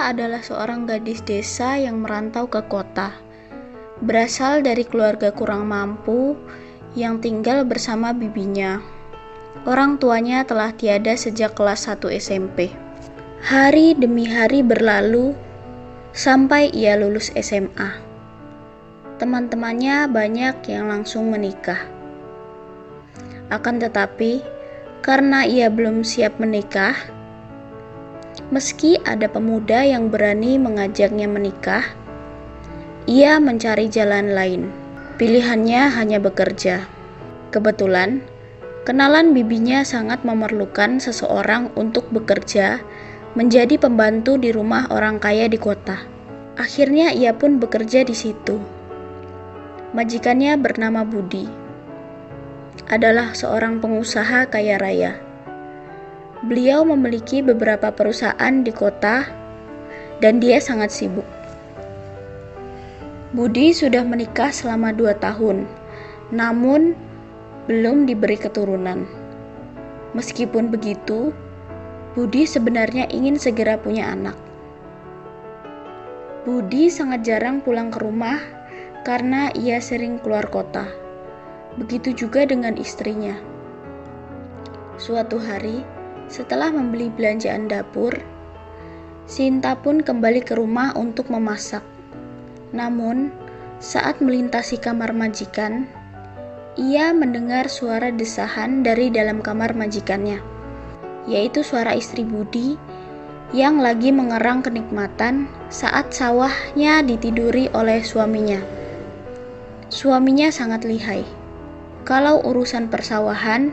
Sinta adalah seorang gadis desa yang merantau ke kota. Berasal dari keluarga kurang mampu yang tinggal bersama bibinya. Orang tuanya telah tiada sejak kelas 1 SMP. Hari demi hari berlalu sampai ia lulus SMA. Teman-temannya banyak yang langsung menikah. Akan tetapi, karena ia belum siap menikah, meski ada pemuda yang berani mengajaknya menikah, ia mencari jalan lain. Pilihannya hanya bekerja. Kebetulan, kenalan bibinya sangat memerlukan seseorang untuk bekerja menjadi pembantu di rumah orang kaya di kota. Akhirnya ia pun bekerja di situ. Majikannya bernama Budi. Adalah seorang pengusaha kaya raya. Beliau memiliki beberapa perusahaan di kota dan dia sangat sibuk. Budi sudah menikah selama 2 tahun, namun belum diberi keturunan. Meskipun begitu, Budi sebenarnya ingin segera punya anak. Budi sangat jarang pulang ke rumah karena ia sering keluar kota. Begitu juga dengan istrinya. Suatu hari, setelah membeli belanjaan dapur, Sinta pun kembali ke rumah untuk memasak. Namun, saat melintasi kamar majikan, ia mendengar suara desahan dari dalam kamar majikannya, yaitu suara istri Budi yang lagi mengerang kenikmatan saat sawahnya ditiduri oleh suaminya. Suaminya sangat lihai. Kalau urusan persawahan,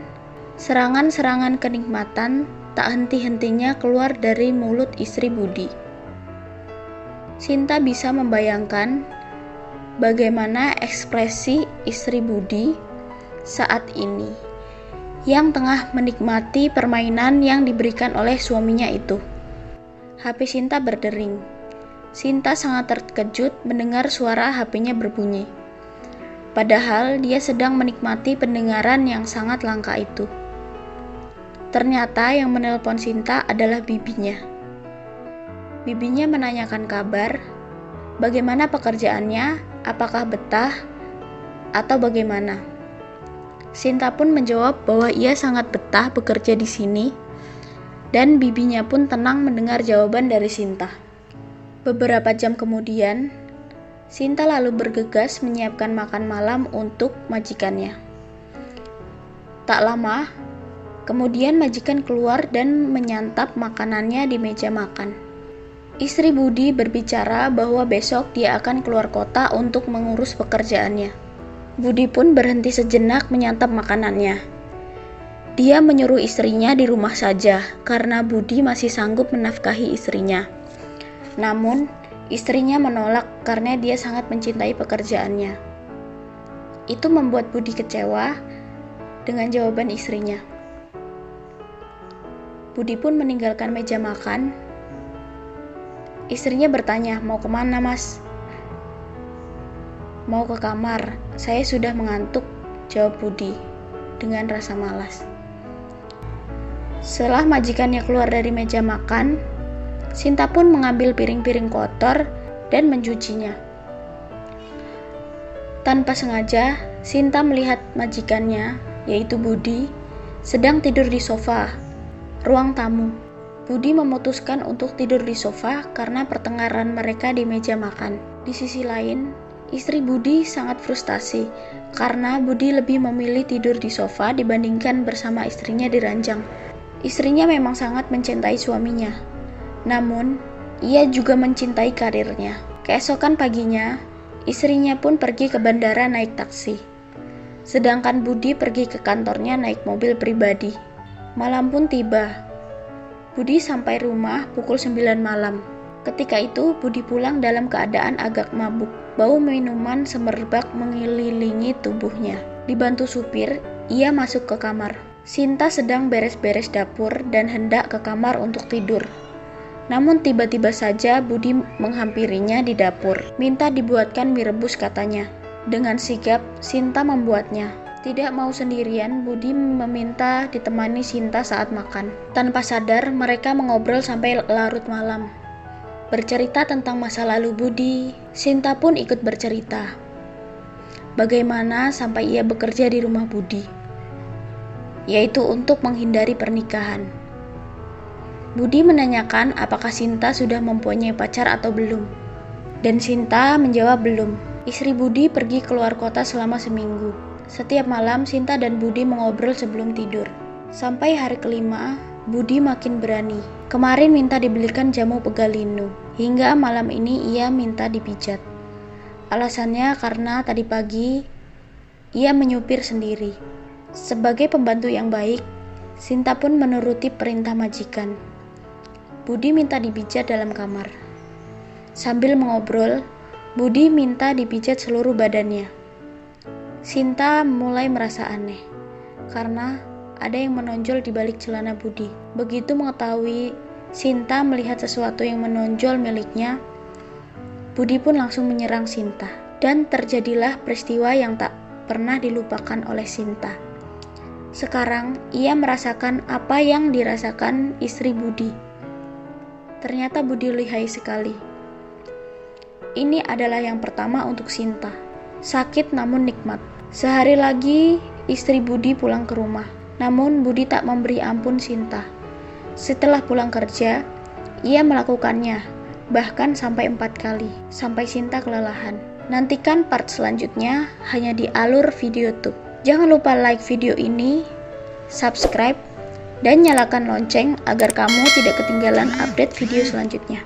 serangan-serangan kenikmatan tak henti-hentinya keluar dari mulut istri Budi. Sinta bisa membayangkan bagaimana ekspresi istri Budi saat ini yang tengah menikmati permainan yang diberikan oleh suaminya itu. HP Sinta berdering. Sinta sangat terkejut mendengar suara HP-nya berbunyi. Padahal dia sedang menikmati pendengaran yang sangat langka itu. Ternyata yang menelpon Sinta adalah bibinya. Bibinya menanyakan kabar, bagaimana pekerjaannya, apakah betah, atau bagaimana. Sinta pun menjawab bahwa ia sangat betah bekerja di sini, dan bibinya pun tenang mendengar jawaban dari Sinta. Beberapa jam kemudian, Sinta lalu bergegas menyiapkan makan malam untuk majikannya. Tak lama, kemudian majikan keluar dan menyantap makanannya di meja makan. Istri Budi berbicara bahwa besok dia akan keluar kota untuk mengurus pekerjaannya. Budi pun berhenti sejenak menyantap makanannya. Dia menyuruh istrinya di rumah saja karena Budi masih sanggup menafkahi istrinya. Namun, istrinya menolak karena dia sangat mencintai pekerjaannya. Itu membuat Budi kecewa dengan jawaban istrinya. Budi pun meninggalkan meja makan. Istrinya bertanya, "Mau kemana, Mas?" "Mau ke kamar, saya sudah mengantuk," jawab Budi dengan rasa malas. Setelah majikannya keluar dari meja makan, Sinta pun mengambil piring-piring kotor dan mencucinya. Tanpa sengaja, Sinta melihat majikannya, yaitu Budi, sedang tidur di sofa ruang tamu. Budi memutuskan untuk tidur di sofa karena pertengkaran mereka di meja makan. Di sisi lain, istri Budi sangat frustasi karena Budi lebih memilih tidur di sofa dibandingkan bersama istrinya di ranjang. Istrinya memang sangat mencintai suaminya. Namun, ia juga mencintai karirnya. Keesokan paginya, istrinya pun pergi ke bandara naik taksi. Sedangkan Budi pergi ke kantornya naik mobil pribadi. Malam pun tiba. Budi sampai rumah pukul 9 malam. Ketika itu, Budi pulang dalam keadaan agak mabuk. Bau minuman semerbak mengelilingi tubuhnya. Dibantu supir, ia masuk ke kamar. Sinta sedang beres-beres dapur dan hendak ke kamar untuk tidur. Namun tiba-tiba saja Budi menghampirinya di dapur. Minta dibuatkan mie rebus katanya. Dengan sigap, Sinta membuatnya. Tidak mau sendirian, Budi meminta ditemani Sinta saat makan. Tanpa sadar, mereka mengobrol sampai larut malam. Bercerita tentang masa lalu Budi, Sinta pun ikut bercerita. Bagaimana sampai ia bekerja di rumah Budi, yaitu untuk menghindari pernikahan. Budi menanyakan apakah Sinta sudah mempunyai pacar atau belum. Dan Sinta menjawab belum. Istri Budi pergi keluar kota selama seminggu. Setiap malam Sinta dan Budi mengobrol sebelum tidur. Sampai hari kelima, Budi makin berani. Kemarin minta dibelikan jamu pegalinu. Hingga malam ini ia minta dipijat. Alasannya karena tadi pagi ia menyupir sendiri. Sebagai pembantu yang baik, Sinta pun menuruti perintah majikan. Budi minta dipijat dalam kamar. Sambil mengobrol, Budi minta dipijat seluruh badannya. Sinta mulai merasa aneh, karena ada yang menonjol di balik celana Budi. Begitu mengetahui Sinta melihat sesuatu yang menonjol miliknya, Budi pun langsung menyerang Sinta. Dan terjadilah peristiwa yang tak pernah dilupakan oleh Sinta. Sekarang ia merasakan apa yang dirasakan istri Budi. Ternyata Budi lihai sekali. Ini adalah yang pertama untuk Sinta. Sakit namun nikmat. Sehari lagi istri Budi pulang ke rumah. Namun Budi tak memberi ampun Sinta. Setelah pulang kerja, ia melakukannya, bahkan sampai 4 kali, sampai Sinta kelelahan. Nantikan part selanjutnya hanya di Alur Video Tube. Jangan lupa like video ini, subscribe, dan nyalakan lonceng agar kamu tidak ketinggalan update video selanjutnya.